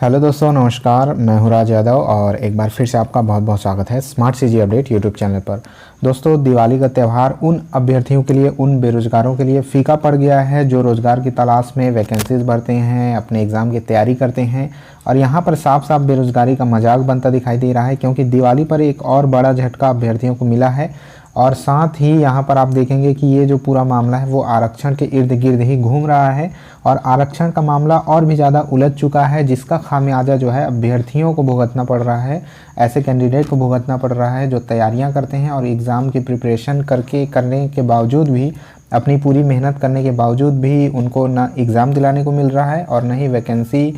Hello दोस्तों, नमस्कार। मैं हूं राज यादव और एक बार फिर से आपका बहुत बहुत स्वागत है smart CG update YouTube channel पर। दोस्तों, दिवाली का त्यौहार उन अभ्यर्थियों के लिए, उन बेरोजगारों के लिए फीका पड़ गया है जो रोज़गार की तलाश में वैकेंसीज भरते हैं, अपने एग्ज़ाम की तैयारी करते हैं और यहाँ पर साफ साफ बेरोजगारी का मजाक बनता दिखाई दे रहा है, क्योंकि दिवाली पर एक और बड़ा झटका अभ्यर्थियों को मिला है। और साथ ही यहाँ पर आप देखेंगे कि ये जो पूरा मामला है वो आरक्षण के इर्द गिर्द ही घूम रहा है और आरक्षण का मामला और भी ज़्यादा उलझ चुका है, जिसका खामियाजा जो है अभ्यर्थियों को भुगतना पड़ रहा है। ऐसे कैंडिडेट को भुगतना पड़ रहा है जो तैयारियां करते हैं और एग्ज़ाम की प्रिपरेशन करने के बावजूद भी, अपनी पूरी मेहनत करने के बावजूद भी उनको ना एग्ज़ाम दिलाने को मिल रहा है और ना ही वैकेंसी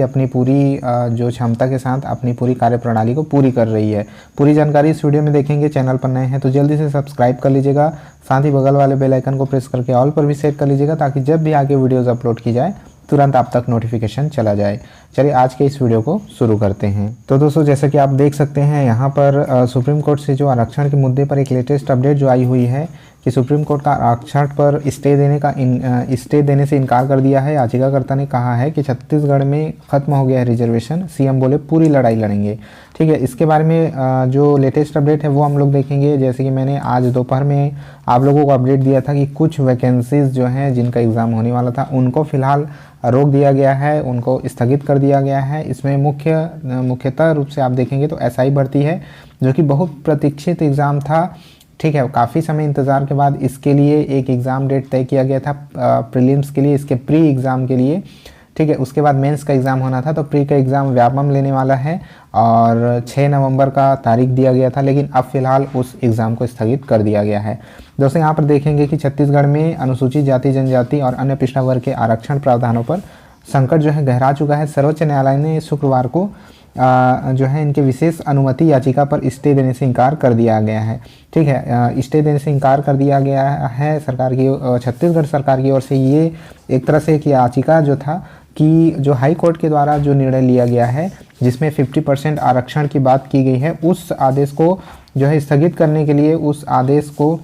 अपनी पूरी जो क्षमता के साथ अपनी पूरी कार्यप्रणाली को पूरी कर रही है। पूरी जानकारी इस वीडियो में देखेंगे। चैनल पर नए हैं तो जल्दी से सब्सक्राइब कर लीजिएगा, साथ ही बगल वाले बेल आइकन को प्रेस करके ऑल पर भी सेट कर लीजिएगा, ताकि जब भी आगे वीडियोस अपलोड की जाए तुरंत आप तक नोटिफिकेशन चला जाए। चलिए आज के इस वीडियो को शुरू करते हैं। तो दोस्तों, जैसा कि आप देख सकते हैं यहाँ पर सुप्रीम कोर्ट से जो आरक्षण के मुद्दे पर एक लेटेस्ट अपडेट जो आई हुई है कि सुप्रीम कोर्ट का आरक्षण पर स्टे देने से इनकार कर दिया है। याचिकाकर्ता ने कहा है कि छत्तीसगढ़ में खत्म हो गया है रिजर्वेशन, सीएम बोले पूरी लड़ाई लड़ेंगे। ठीक है, इसके बारे में जो लेटेस्ट अपडेट है वो हम लोग देखेंगे। जैसे कि मैंने आज दोपहर में आप लोगों को अपडेट दिया था कि कुछ वैकेंसीज जो हैं जिनका एग्ज़ाम होने वाला था उनको फ़िलहाल रोक दिया गया है, उनको स्थगित कर दिया गया है। इसमें मुख्यतः रूप से आप देखेंगे तो एसआई भर्ती है, जो कि बहुत प्रतीक्षित एग्ज़ाम था। ठीक है, काफ़ी समय इंतज़ार के बाद इसके लिए एक एग्ज़ाम डेट तय किया गया था प्रीलिम्स के लिए, इसके प्री एग्ज़ाम के लिए। ठीक है, उसके बाद मेंस का एग्ज़ाम होना था, तो प्री का एग्ज़ाम व्यापम लेने वाला है और 6 नवंबर का तारीख दिया गया था, लेकिन अब फिलहाल उस एग्ज़ाम को स्थगित कर दिया गया है। दोस्तों, यहाँ पर देखेंगे कि छत्तीसगढ़ में अनुसूचित जाति, जनजाति और अन्य पिछड़ा वर्ग के आरक्षण प्रावधानों पर संकट जो है गहरा चुका है। सर्वोच्च न्यायालय ने शुक्रवार को जो है इनके विशेष अनुमति याचिका पर स्टे देने से इनकार कर दिया गया है। ठीक है, स्टे देने से इनकार कर दिया गया है छत्तीसगढ़ सरकार की ओर से। ये एक तरह से एक याचिका जो था कि जो हाई कोर्ट के द्वारा जो निर्णय लिया गया है, जिसमें 50% आरक्षण की बात की गई है, उस आदेश को जो है स्थगित करने के लिए, उस आदेश को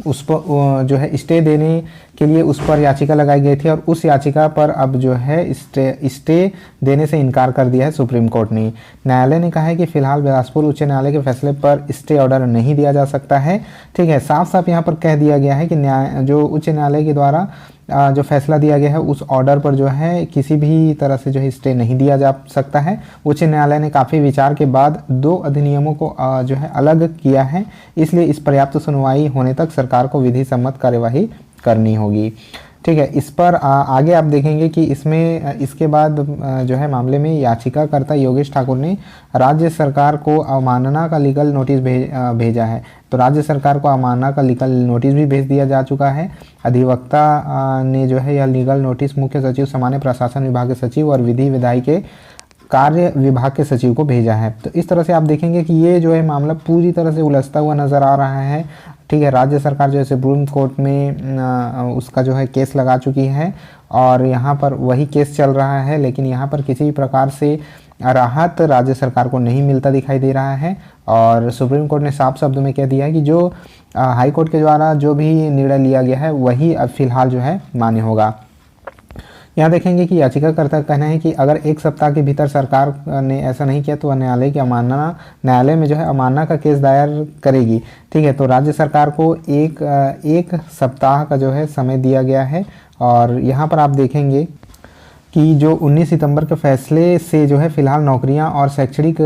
उस पर जो है स्टे देने के लिए उस पर याचिका लगाई गई थी और उस याचिका पर अब जो है स्टे देने से इनकार कर दिया है सुप्रीम कोर्ट ने। न्यायालय ने कहा है कि फिलहाल बिलासपुर उच्च न्यायालय के फैसले पर स्टे ऑर्डर नहीं दिया जा सकता है। ठीक है, साफ साफ यहाँ पर कह दिया गया है कि जो उच्च न्यायालय के द्वारा जो फैसला दिया गया है उस ऑर्डर पर जो है किसी भी तरह से जो है स्टे नहीं दिया जा सकता है। उच्च न्यायालय ने काफ़ी विचार के बाद 2 अधिनियमों को जो है अलग किया है, इसलिए इस पर्याप्त सुनवाई होने तक सरकार को विधि सम्मत कार्यवाही करनी होगी। ठीक है, इस पर आगे आप देखेंगे कि इसके बाद जो है मामले में याचिकाकर्ता योगेश ठाकुर ने राज्य सरकार को अवमानना का लीगल नोटिस भेजा है। तो राज्य सरकार को अवमानना का लीगल नोटिस भी भेज दिया जा चुका है। अधिवक्ता ने जो है यह लीगल नोटिस मुख्य सचिव, सामान्य प्रशासन विभाग के सचिव और विधि विधायी के कार्य विभाग के सचिव को भेजा है। तो इस तरह से आप देखेंगे कि ये जो है मामला पूरी तरह से उलझता हुआ नज़र आ रहा है। ठीक है, राज्य सरकार जो है सुप्रीम कोर्ट में उसका जो है केस लगा चुकी है और यहाँ पर वही केस चल रहा है, लेकिन यहाँ पर किसी भी प्रकार से राहत राज्य सरकार को नहीं मिलता दिखाई दे रहा है। और सुप्रीम कोर्ट ने साफ शब्दों में कह दिया है कि जो हाई कोर्ट के द्वारा जो भी निर्णय लिया गया है वही अब फिलहाल जो है मान्य होगा। यहाँ देखेंगे कि याचिकाकर्ता का कहना है कि अगर 1 सप्ताह के भीतर सरकार ने ऐसा नहीं किया तो वह न्यायालय में जो है अवमानना का केस दायर करेगी। ठीक है, तो राज्य सरकार को एक सप्ताह का जो है समय दिया गया है। और यहाँ पर आप देखेंगे कि जो 19 सितंबर के फैसले से जो है फिलहाल नौकरियां और शैक्षणिक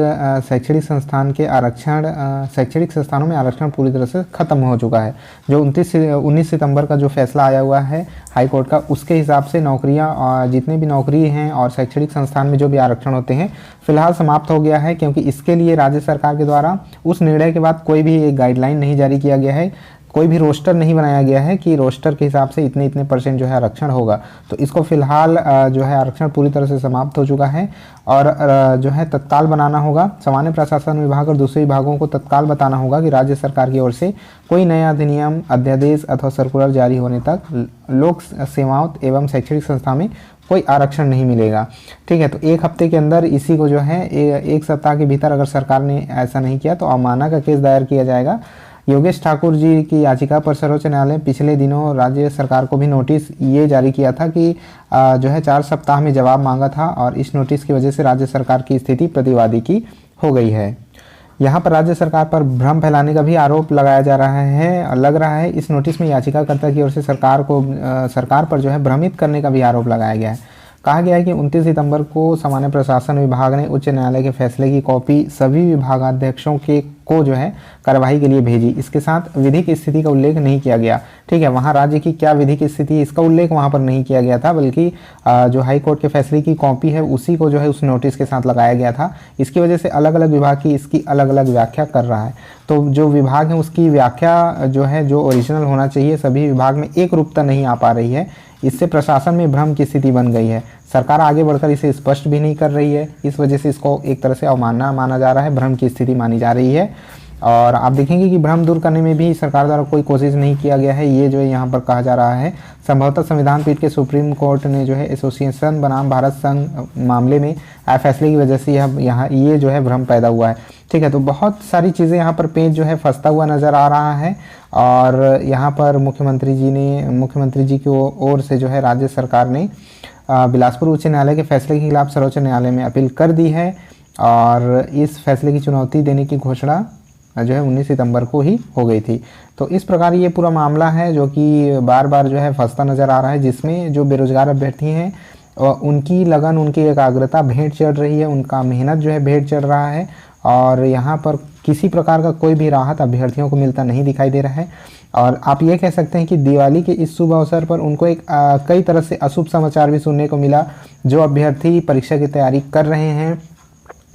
संस्थानों में आरक्षण पूरी तरह से ख़त्म हो चुका है। जो 19 सितंबर का जो फैसला आया हुआ है हाई कोर्ट का, उसके हिसाब से नौकरियां जितने भी नौकरी हैं और शैक्षणिक संस्थान में जो भी आरक्षण होते हैं फिलहाल समाप्त हो गया है, क्योंकि इसके लिए राज्य सरकार के द्वारा उस निर्णय के बाद कोई भी एक गाइडलाइन नहीं जारी किया गया है, कोई भी रोस्टर नहीं बनाया गया है कि रोस्टर के हिसाब से इतने % जो है आरक्षण होगा। तो इसको फिलहाल जो है आरक्षण पूरी तरह से समाप्त हो चुका है और जो है तत्काल बनाना होगा। सामान्य प्रशासन विभाग और दूसरे विभागों को तत्काल बताना होगा कि राज्य सरकार की ओर से कोई नया अधिनियम, अध्यादेश अथवा सर्कुलर जारी होने तक लोक सेवाओं एवं शैक्षणिक संस्था में कोई आरक्षण नहीं मिलेगा। ठीक है, तो 1 हफ्ते के अंदर इसी को जो है 1 सप्ताह के भीतर अगर सरकार ने ऐसा नहीं किया तो अवमानना का केस दायर किया जाएगा। योगेश ठाकुर जी की याचिका पर सर्वोच्च न्यायालय ने पिछले दिनों राज्य सरकार को भी नोटिस ये जारी किया था कि जो है 4 सप्ताह में जवाब मांगा था, और इस नोटिस की वजह से राज्य सरकार की स्थिति प्रतिवादी की हो गई है। यहाँ पर राज्य सरकार पर भ्रम फैलाने का भी आरोप लगाया जा रहा है और लग रहा है इस नोटिस में याचिकाकर्ता की ओर से सरकार पर जो है भ्रमित करने का भी आरोप लगाया गया है। कहा गया है कि 29 सितंबर को सामान्य प्रशासन विभाग ने उच्च न्यायालय के फैसले की कॉपी सभी विभागाध्यक्षों को जो है कार्यवाही के लिए भेजी। इसके साथ विधिक स्थिति का उल्लेख नहीं किया गया। ठीक है, वहाँ राज्य की क्या विधिक स्थिति है इसका उल्लेख वहाँ पर नहीं किया गया था, बल्कि जो हाई कोर्ट के फैसले की कॉपी है उसी को जो है उस नोटिस के साथ लगाया गया था। इसकी वजह से अलग अलग विभाग की इसकी अलग अलग व्याख्या कर रहा है। तो जो विभाग है उसकी व्याख्या जो है जो ओरिजिनल होना चाहिए सभी विभाग में एक रूपता नहीं आ पा रही है। इससे प्रशासन में भ्रम की स्थिति बन गई है। सरकार आगे बढ़कर इसे स्पष्ट भी नहीं कर रही है, इस वजह से इसको एक तरह से अवमानना माना जा रहा है, भ्रम की स्थिति मानी जा रही है। और आप देखेंगे कि भ्रम दूर करने में भी सरकार द्वारा कोई कोशिश नहीं किया गया है, ये जो है यहाँ पर कहा जा रहा है। संभवतः संविधान पीठ के सुप्रीम कोर्ट ने जो है एसोसिएशन बनाम भारत संघ मामले में आए फैसले की वजह से यहाँ ये जो है भ्रम पैदा हुआ है। ठीक है, तो बहुत सारी चीज़ें यहाँ पर पेज जो है फंसता हुआ नज़र आ रहा है। और यहाँ पर मुख्यमंत्री जी की ओर से जो है राज्य सरकार ने बिलासपुर उच्च न्यायालय के फैसले के खिलाफ सर्वोच्च न्यायालय में अपील कर दी है, और इस फैसले की चुनौती देने की घोषणा जो है 19 सितंबर को ही हो गई थी। तो इस प्रकार ये पूरा मामला है जो कि बार बार जो है फंसता नज़र आ रहा है, जिसमें जो बेरोजगार अभ्यर्थी हैं उनकी लगन, उनकी एकाग्रता भेंट चढ़ रही है, उनका मेहनत जो है भेंट चढ़ रहा है, और यहाँ पर किसी प्रकार का कोई भी राहत अभ्यर्थियों को मिलता नहीं दिखाई दे रहा है। और आप ये कह सकते हैं कि दिवाली के इस शुभ अवसर पर उनको एक कई तरह से अशुभ समाचार भी सुनने को मिला। जो अभ्यर्थी परीक्षा की तैयारी कर रहे हैं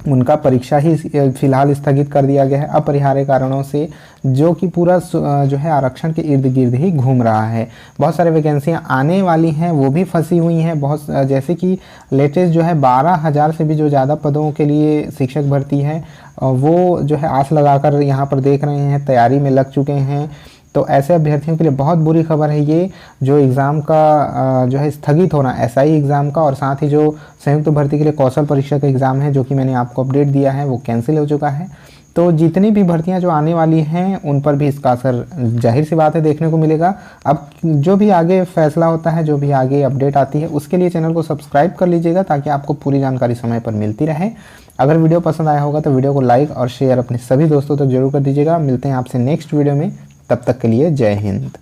उनका परीक्षा ही फिलहाल स्थगित कर दिया गया है अपरिहार्य कारणों से, जो कि पूरा जो है आरक्षण के इर्द गिर्द ही घूम रहा है। बहुत सारे वैकेंसियां आने वाली हैं वो भी फंसी हुई हैं। बहुत जैसे कि लेटेस्ट जो है 12,000 से भी जो ज़्यादा पदों के लिए शिक्षक भर्ती है वो जो है आस लगाकर यहाँ पर देख रहे हैं, तैयारी में लग चुके हैं। तो ऐसे अभ्यर्थियों के लिए बहुत बुरी खबर है ये, जो एग्ज़ाम का जो है स्थगित होना एसआई एग्ज़ाम का, और साथ ही जो संयुक्त भर्ती के लिए कौशल परीक्षा का एग्ज़ाम है जो कि मैंने आपको अपडेट दिया है वो कैंसिल हो चुका है। तो जितनी भी भर्तियां जो आने वाली हैं उन पर भी इसका असर जाहिर सी बात है देखने को मिलेगा। अब जो भी आगे फैसला होता है, जो भी आगे अपडेट आती है, उसके लिए चैनल को सब्सक्राइब कर लीजिएगा ताकि आपको पूरी जानकारी समय पर मिलती रहे। अगर वीडियो पसंद आया होगा तो वीडियो को लाइक और शेयर अपने सभी दोस्तों तक जरूर कर दीजिएगा। मिलते हैं आपसे नेक्स्ट वीडियो में, तब तक के लिए जय हिंद।